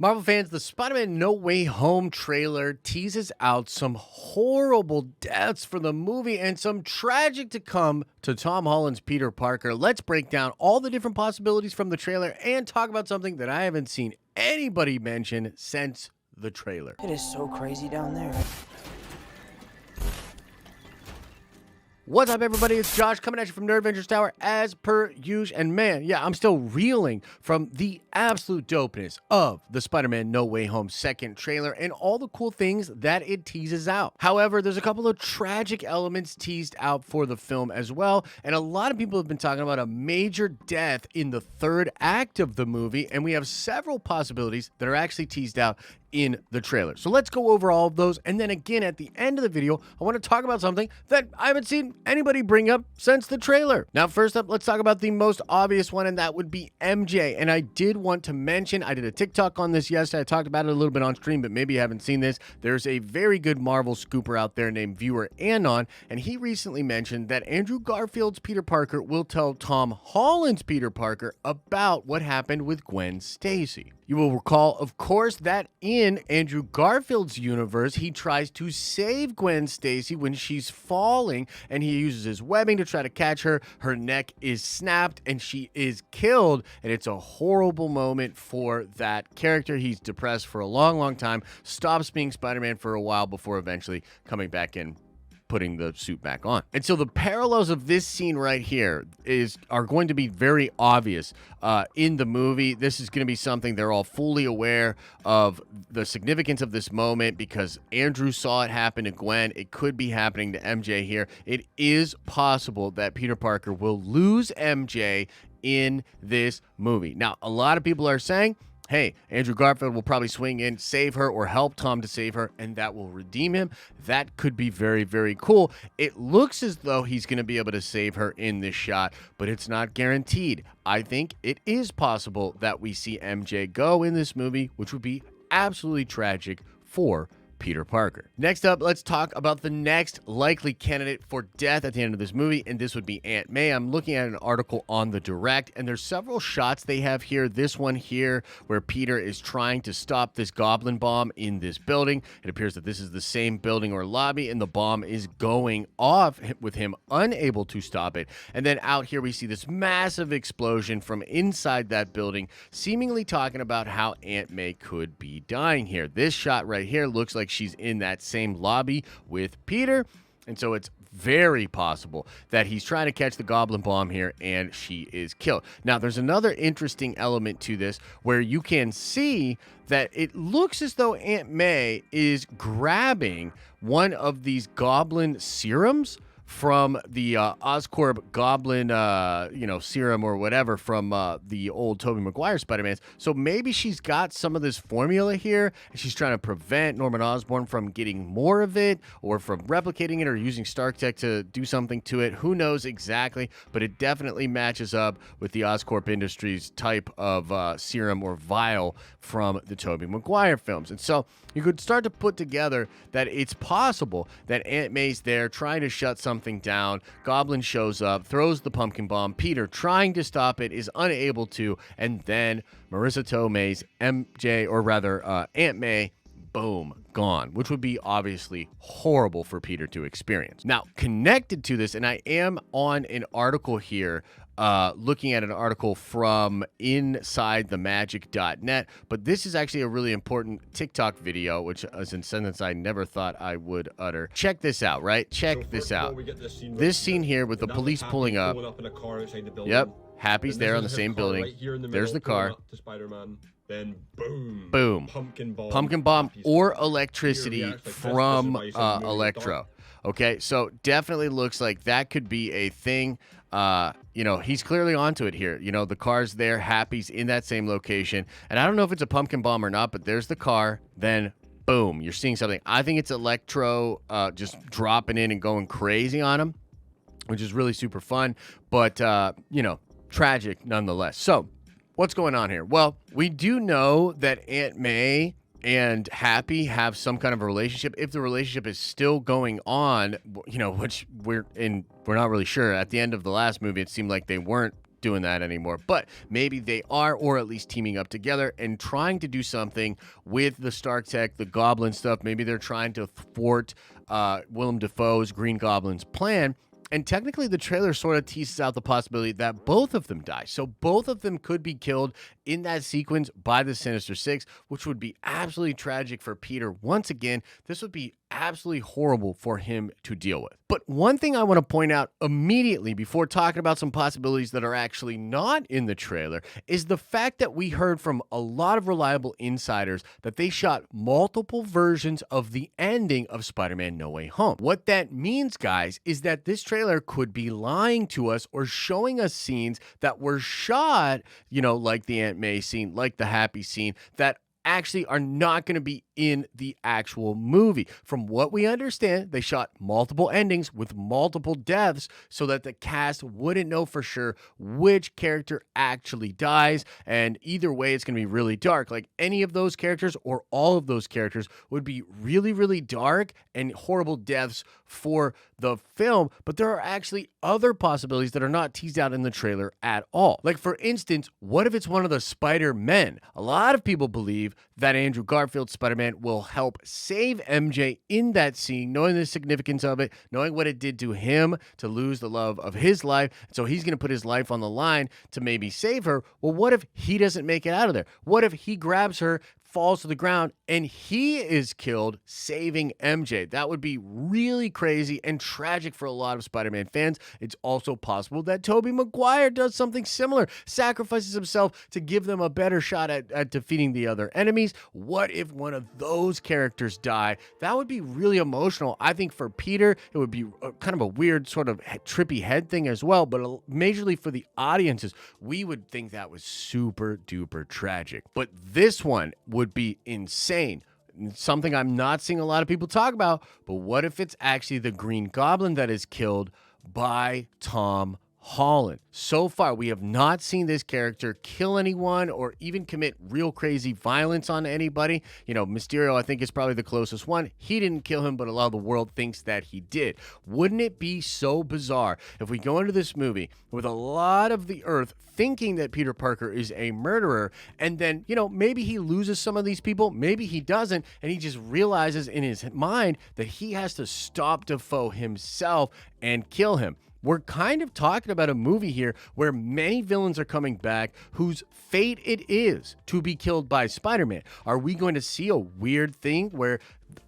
Marvel fans, the Spider-Man No Way Home trailer teases out some horrible deaths for the movie and some tragic to come to Tom Holland's Peter Parker. Let's break down all the different possibilities from the trailer and talk about something that I haven't seen anybody mention since the trailer. It is so crazy down there. What's up, everybody? It's Josh coming at you from Nerd Ventures Tower as per usual. And man, yeah, I'm still reeling from the absolute dopeness of the Spider-Man No Way Home second trailer and all the cool things that it teases out. However, there's a couple of tragic elements teased out for the film as well. And a lot of people have been talking about a major death in the third act of the movie. And we have several possibilities that are actually teased out in the trailer. So let's go over all of those. And then again, at the end of the video, I want to talk about something that I haven't seen anybody bring up since the trailer. Now, first up, let's talk about the most obvious one, and that would be MJ. And I did want to mention, I did a TikTok on this yesterday. I talked about it a little bit on stream, but maybe you haven't seen this. There's a very good Marvel scooper out there named Viewer Anon, and he recently mentioned that Andrew Garfield's Peter Parker will tell Tom Holland's Peter Parker about what happened with Gwen Stacy. You will recall, of course, that in Andrew Garfield's universe, he tries to save Gwen Stacy when she's falling, and he uses his webbing to try to catch her. Her neck is snapped, and she is killed, and it's a horrible moment for that character. He's depressed for a long, long time, stops being Spider-Man for a while before eventually coming back in, putting the suit back on. And so the parallels of this scene right here are going to be very obvious in the movie. This is going to be something they're all fully aware of, the significance of this moment, because Andrew saw it happen to Gwen. It could be happening to MJ here. It is possible that Peter Parker will lose MJ in this movie. Now, a lot of people are saying, hey, Andrew Garfield will probably swing in, save her, or help Tom to save her, and that will redeem him. That could be very, very cool. It looks as though he's going to be able to save her in this shot, but it's not guaranteed. I think it is possible that we see MJ go in this movie, which would be absolutely tragic for Peter Parker. Next up, let's talk about the next likely candidate for death at the end of this movie, and this would be Aunt May. I'm looking at an article on the Direct, and there's several shots they have here. This one here, where Peter is trying to stop this goblin bomb in this building. It appears that this is the same building or lobby, and the bomb is going off with him unable to stop it. And then out here, we see this massive explosion from inside that building, seemingly talking about how Aunt May could be dying here. This shot right here looks like she's in that same lobby with Peter, and so it's very possible that he's trying to catch the goblin bomb here and she is killed. Now, there's another interesting element to this where you can see that it looks as though Aunt May is grabbing one of these goblin serums from the Oscorp Goblin, serum or whatever from the old Tobey Maguire Spider-Mans. So maybe she's got some of this formula here, and she's trying to prevent Norman Osborn from getting more of it, or from replicating it, or using Stark Tech to do something to it. Who knows exactly, but it definitely matches up with the Oscorp Industries type of serum or vial from the Tobey Maguire films. And so you could start to put together that it's possible that Aunt May's there trying to shut something down. Goblin shows up, throws the pumpkin bomb. Peter, trying to stop it, is unable to. And then Marissa Tomei's MJ, or rather Aunt May, boom, gone, which would be obviously horrible for Peter to experience. Now, connected to this, and I am on an article here, looking at an article from InsideTheMagic.net, but this is actually a really important TikTok video, which is a sentence I never thought I would utter. Check this out, right? Check this out. This scene here with the police pulling up. Yep, Happy's there on the same building. There's the car. Then boom. Boom. Pumpkin bomb or electricity from Electro. Okay, so definitely looks like that could be a thing. He's clearly onto it here. The car's there. Happy's in that same location. And I don't know if it's a pumpkin bomb or not, but there's the car. Then boom, you're seeing something. I think it's Electro just dropping in and going crazy on him, which is really super fun, but, tragic nonetheless. So what's going on here? Well, we do know that Aunt May and Happy have some kind of a relationship. If the relationship is still going on, which we're not really sure. At the end of the last movie, it seemed like they weren't doing that anymore, but maybe they are, or at least teaming up together and trying to do something with the Stark Tech, the Goblin stuff. Maybe they're trying to thwart Willem Dafoe's Green Goblin's plan. And technically, the trailer sort of teases out the possibility that both of them die. So both of them could be killed in that sequence by the Sinister Six, which would be absolutely tragic for Peter. Once again, this would be absolutely horrible for him to deal with. But one thing I want to point out immediately before talking about some possibilities that are actually not in the trailer is the fact that we heard from a lot of reliable insiders that they shot multiple versions of the ending of Spider-Man No Way Home. What that means, guys, is that this trailer could be lying to us or showing us scenes that were shot, like the Aunt May scene, like the Happy scene, that actually are not going to be in the actual movie. From what we understand, they shot multiple endings with multiple deaths so that the cast wouldn't know for sure which character actually dies. And either way, it's going to be really dark. Like any of those characters or all of those characters would be really, really dark and horrible deaths for the film. But there are actually other possibilities that are not teased out in the trailer at all. Like, for instance, what if it's one of the Spider-Men? A lot of people believe that Andrew Garfield's Spider-Man will help save MJ in that scene, knowing the significance of it, knowing what it did to him to lose the love of his life. So he's going to put his life on the line to maybe save her. Well, what if he doesn't make it out of there? What if he grabs her, falls to the ground, and he is killed saving MJ? That would be really crazy and tragic for a lot of Spider-Man fans. It's also possible that Tobey Maguire does something similar, sacrifices himself to give them a better shot at defeating the other enemies. What if one of those characters die? That would be really emotional. I think for Peter, it would be kind of a weird sort of trippy head thing as well, but majorly for the audiences, we would think that was super duper tragic. But this one would be insane. Something I'm not seeing a lot of people talk about, but what if it's actually the Green Goblin that is killed by Tom Holland? So far, we have not seen this character kill anyone or even commit real crazy violence on anybody. Mysterio, I think, is probably the closest one. He didn't kill him, but a lot of the world thinks that he did. Wouldn't it be so bizarre if we go into this movie with a lot of the Earth thinking that Peter Parker is a murderer, and then, maybe he loses some of these people, maybe he doesn't, and he just realizes in his mind that he has to stop Dafoe himself and kill him. We're kind of talking about a movie here where many villains are coming back whose fate it is to be killed by Spider-Man. Are we going to see a weird thing where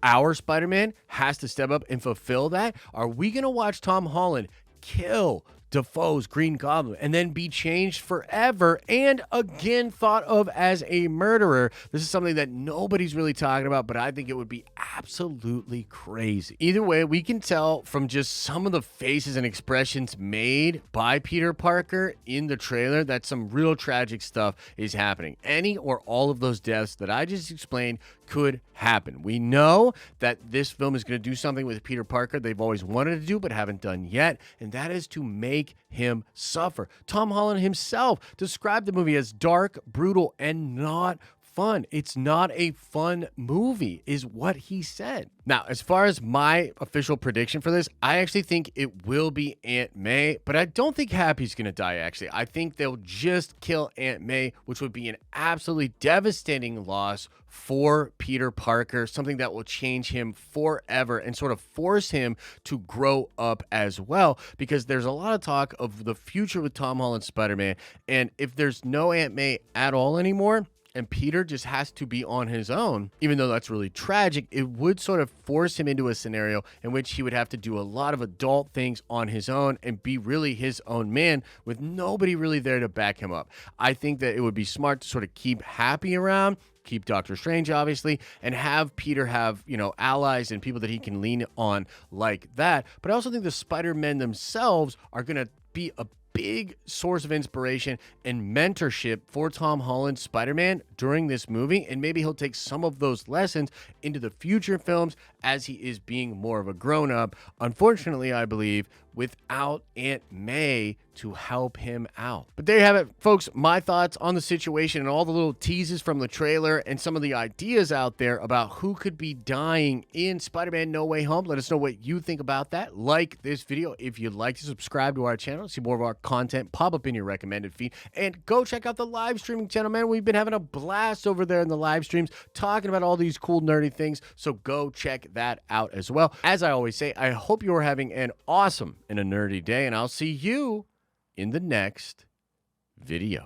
our Spider-Man has to step up and fulfill that? Are we going to watch Tom Holland kill Dafoe's Green Goblin and then be changed forever and again thought of as a murderer? This is something that nobody's really talking about, but I think it would be absolutely crazy. Either way, we can tell from just some of the faces and expressions made by Peter Parker in the trailer that some real tragic stuff is happening. Any or all of those deaths that I just explained could happen. We know that this film is going to do something with Peter Parker they've always wanted to do but haven't done yet, and that is to make him suffer. Tom Holland himself described the movie as dark, brutal, and not fun. It's not a fun movie, is what he said. Now, as far as my official prediction for this, I actually think it will be Aunt May, but I don't think Happy's going to die, actually. I think they'll just kill Aunt May, which would be an absolutely devastating loss for Peter Parker, something that will change him forever and sort of force him to grow up as well, because there's a lot of talk of the future with Tom Holland's Spider-Man, and if there's no Aunt May at all anymore, and Peter just has to be on his own, even though that's really tragic, it would sort of force him into a scenario in which he would have to do a lot of adult things on his own and be really his own man with nobody really there to back him up. I think that it would be smart to sort of keep Happy around, keep Doctor Strange, obviously, and have Peter have, allies and people that he can lean on like that. But I also think the Spider-Men themselves are going to be a big source of inspiration and mentorship for Tom Holland's Spider-Man during this movie, and maybe he'll take some of those lessons into the future films as he is being more of a grown-up. Unfortunately, I believe, without Aunt May to help him out. But there you have it, folks. My thoughts on the situation and all the little teases from the trailer and some of the ideas out there about who could be dying in Spider-Man No Way Home. Let us know what you think about that. Like this video if you'd like to. Subscribe to our channel, see more of our content pop up in your recommended feed, and go check out the live streaming channel, man. We've been having a blast over there in the live streams talking about all these cool nerdy things, so go check that out as well. As I always say, I hope you are having an awesome and a nerdy day, and I'll see you in the next video.